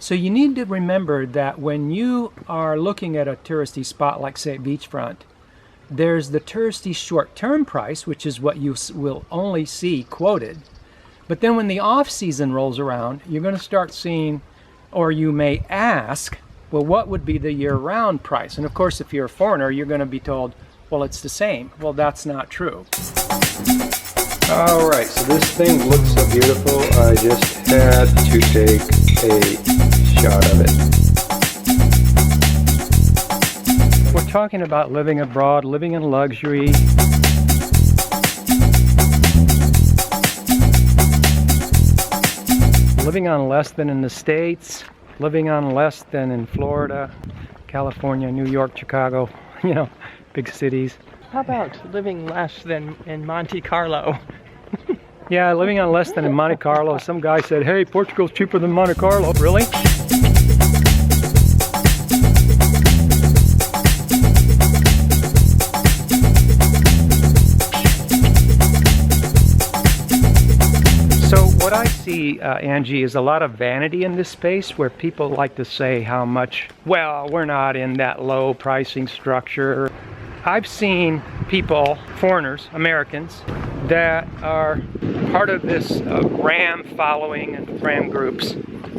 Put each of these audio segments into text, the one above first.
So you need to remember that when you are looking at a touristy spot like, say, beachfront, there's the touristy short-term price, which is what you will only see quoted. But then when the off-season rolls around, you're going to start seeing, or you may ask, well, what would be the year-round price? And of course, if you're a foreigner, you're going to be told, well, it's the same. Well, that's not true. All right, so this thing looks so beautiful, I just had to take a shot of it. We're talking about living abroad, living in luxury. Living on less than in the States, living on less than in Florida, California, New York, Chicago, you know, big cities. How about living less than in Monte Carlo? Yeah, living on less than in Monte Carlo. Some guy said, hey, Portugal's cheaper than Monte Carlo. Really? So what I see, Angie, is a lot of vanity in this space where people like to say how much, well, we're not in that low pricing structure. I've seen people, foreigners, Americans, that are part of this RAMM following and RAMM groups,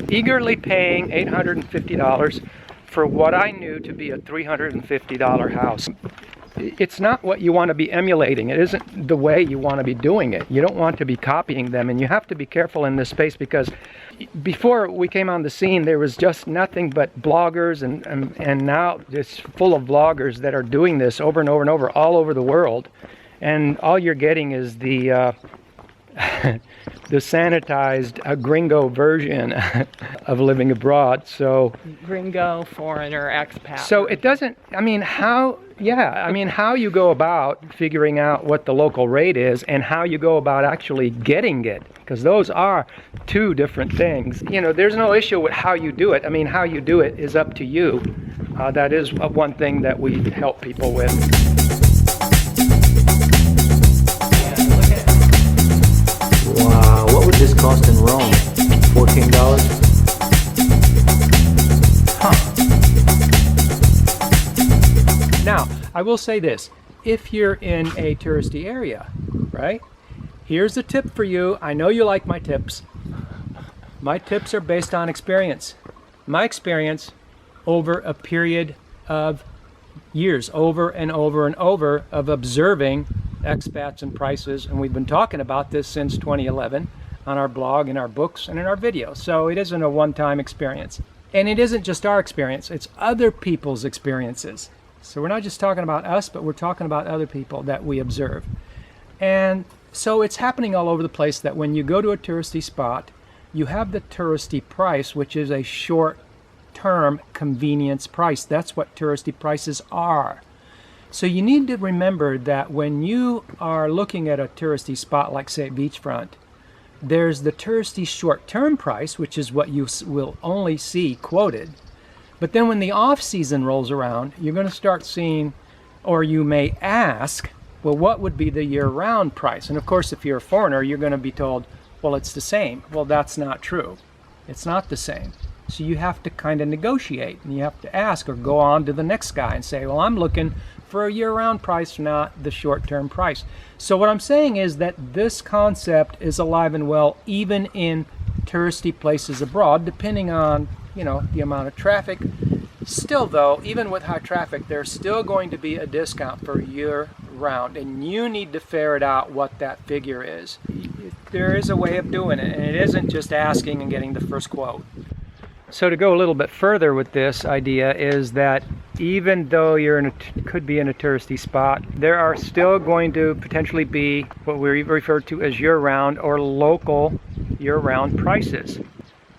eagerly paying $850 for what I knew to be a $350 house. It's not what you want to be emulating. It isn't the way you want to be doing it. You don't want to be copying them, and you have to be careful in this space because before we came on the scene, there was just nothing but bloggers, and now it's full of vloggers that are doing this over and over and over all over the world, and all you're getting is the the sanitized Gringo version of living abroad. So Gringo, foreigner, expat. So it doesn't, I mean, how you go about figuring out what the local rate is and how you go about actually getting it, because those are two different things. You know, there's no issue with how you do it. I mean, how you do it is up to you. That is one thing that we help people with. Wow, what would this cost in Rome? $14? Now, I will say this, if you're in a touristy area, right? Here's a tip for you. I know you like my tips. My tips are based on experience. My experience over a period of years, over and over and over, of observing expats and prices, and we've been talking about this since 2011 on our blog, in our books, and in our videos. So it isn't a one-time experience. And it isn't just our experience, it's other people's experiences. So we're not just talking about us, but we're talking about other people that we observe. And so it's happening all over the place that when you go to a touristy spot, you have the touristy price, which is a short-term convenience price. That's what touristy prices are. So you need to remember that when you are looking at a touristy spot like, say, beachfront, there's the touristy short-term price, which is what you will only see quoted. But then when the off-season rolls around, you're going to start seeing, or you may ask, well, what would be the year-round price? And of course, if you're a foreigner, you're going to be told, well, it's the same. Well, that's not true. It's not the same. So you have to kind of negotiate, and you have to ask or go on to the next guy and say, well, I'm looking for a year-round price, not the short-term price. So what I'm saying is that this concept is alive and well even in touristy places abroad, depending on, you know, the amount of traffic. Still though, even with high traffic, there's still going to be a discount for year-round, and you need to ferret out what that figure is. There is a way of doing it, and it isn't just asking and getting the first quote. So to go a little bit further with this idea is that even though you're could be in a touristy spot, there are still going to potentially be what we refer to as year-round or local year-round prices.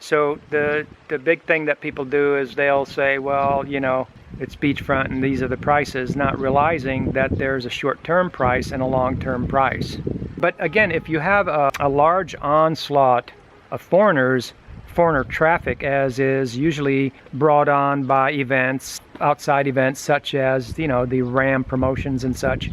So the big thing that people do is they'll say, well, you know, it's beachfront and these are the prices, not realizing that there's a short-term price and a long-term price. But again, if you have a large onslaught of foreigner traffic, as is usually brought on by events, outside events such as, you know, the RAMM promotions and such,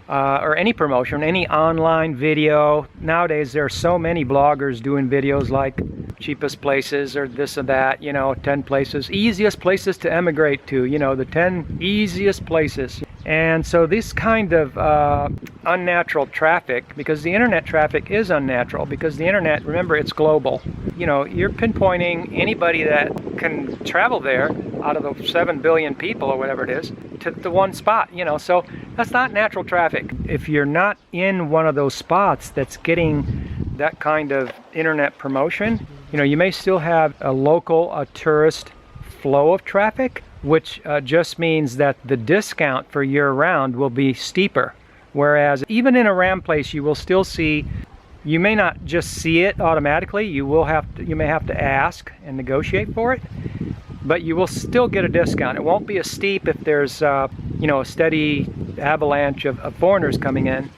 or any promotion, any online video. Nowadays there are so many bloggers doing videos like cheapest places or this or that, you know, 10 places, easiest places to emigrate to, you know, the 10 easiest places. And so this kind of unnatural traffic, because the internet traffic is unnatural, because the internet, remember, it's global. You know, you're pinpointing anybody that can travel there out of the 7 billion people or whatever it is to the one spot, you know, so that's not natural traffic. If you're not in one of those spots that's getting that kind of internet promotion, you know, you may still have a tourist flow of traffic, which just means that the discount for year-round will be steeper. Whereas even in a RAMM place, you will still see, you may not just see it automatically, you may have to ask and negotiate for it, but you will still get a discount. It won't be as steep if there's you know, a steady avalanche of foreigners coming in,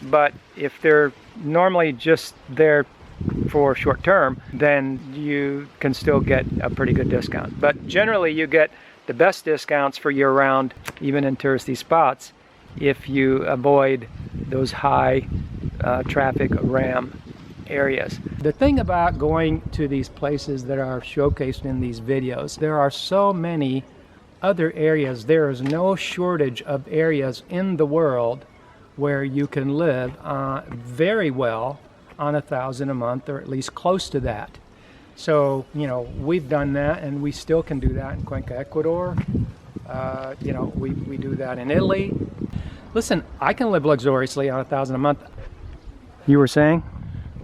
but if they're normally just there for short term, then you can still get a pretty good discount. But generally you get the best discounts for year-round, even in touristy spots, if you avoid those high traffic RAMM areas. The thing about going to these places that are showcased in these videos, there are so many other areas. There is no shortage of areas in the world where you can live very well on $1,000 a month, or at least close to that. So, you know, we've done that, and we still can do that in Cuenca, Ecuador. You know, we do that in Italy. Listen, I can live luxuriously on $1,000 a month. You were saying?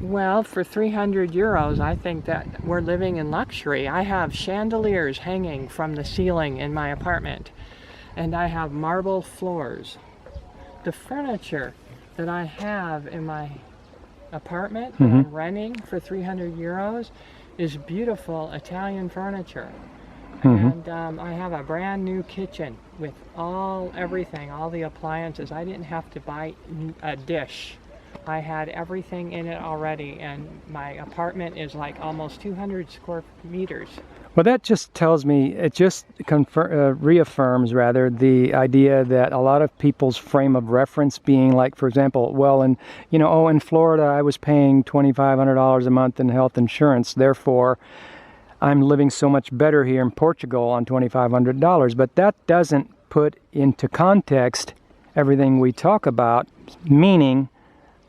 Well, for 300 euros, I think that we're living in luxury. I have chandeliers hanging from the ceiling in my apartment, and I have marble floors. The furniture that I have in my apartment that I'm renting for 300 euros is beautiful Italian furniture. And I have a brand new kitchen with everything, all the appliances. I didn't have to buy a dish. I had everything in it already, and my apartment is like almost 200 square meters. Well, that just tells me, it just reaffirms rather the idea that a lot of people's frame of reference being like, for example, well, in, you know, oh, in Florida I was paying $2,500 a month in health insurance, therefore I'm living so much better here in Portugal on $2,500. But that doesn't put into context everything we talk about, meaning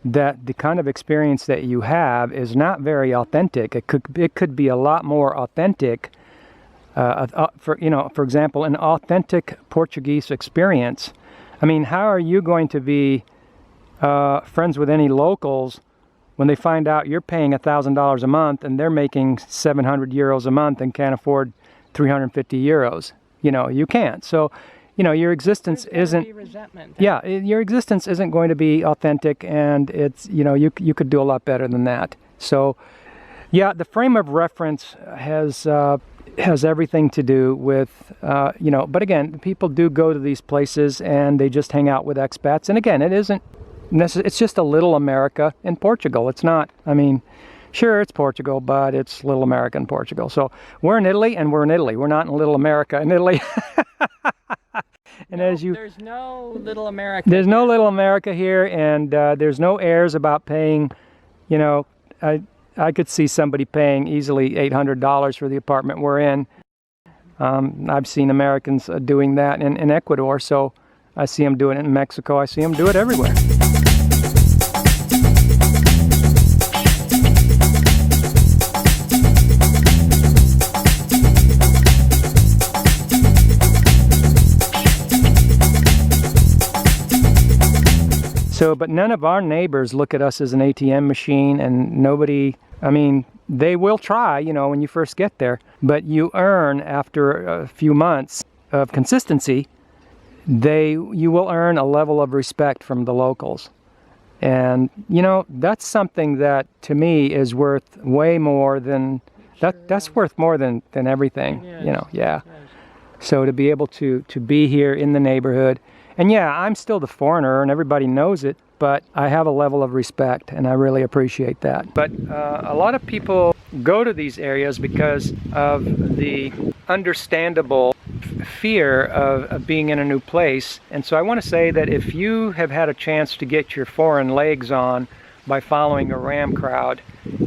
that the kind of experience that you have is not very authentic. It could be a lot more authentic. For example, an authentic Portuguese experience. I mean, how are you going to be friends with any locals when they find out you're paying $1,000 a month and they're making 700 euros a month and can't afford 350 euros? You know, you can't. So, you know, your existence isn't. Yeah, your existence isn't going to be authentic, and it's, you know, you could do a lot better than that. So, yeah, the frame of reference has everything to do with, you know, but again, people do go to these places and they just hang out with expats. And again, it isn't necessarily, it's just a little America in Portugal. It's not, I mean, sure, it's Portugal, but it's little America in Portugal. So we're in Italy, and we're in Italy. We're not in little America in Italy. And no, there's no little America. There's no little America here, and there's no airs about paying, you know, I could see somebody paying easily $800 for the apartment we're in. I've seen Americans doing that in Ecuador, so I see them doing it in Mexico. I see them do it everywhere. So, but none of our neighbors look at us as an ATM machine, and nobody, I mean, they will try, you know, when you first get there, but you earn after a few months of consistency, you will earn a level of respect from the locals. And, you know, that's something that to me is worth way more than, that's worth more than everything, you know, yeah. So to be able to be here in the neighborhood, and yeah, I'm still the foreigner and everybody knows it, but I have a level of respect and I really appreciate that. But a lot of people go to these areas because of the understandable fear of being in a new place. And so I want to say that if you have had a chance to get your foreign legs on by following a RAMM crowd,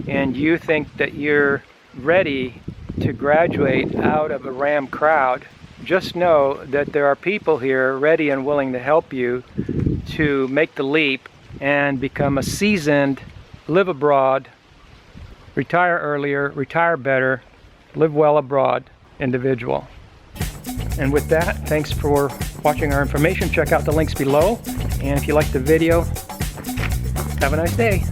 and you think that you're ready to graduate out of a RAMM crowd, just know that there are people here ready and willing to help you to make the leap and become a seasoned, live abroad, retire earlier, retire better, live well abroad individual. And with that, thanks for watching our information. Check out the links below. And if you liked the video, have a nice day.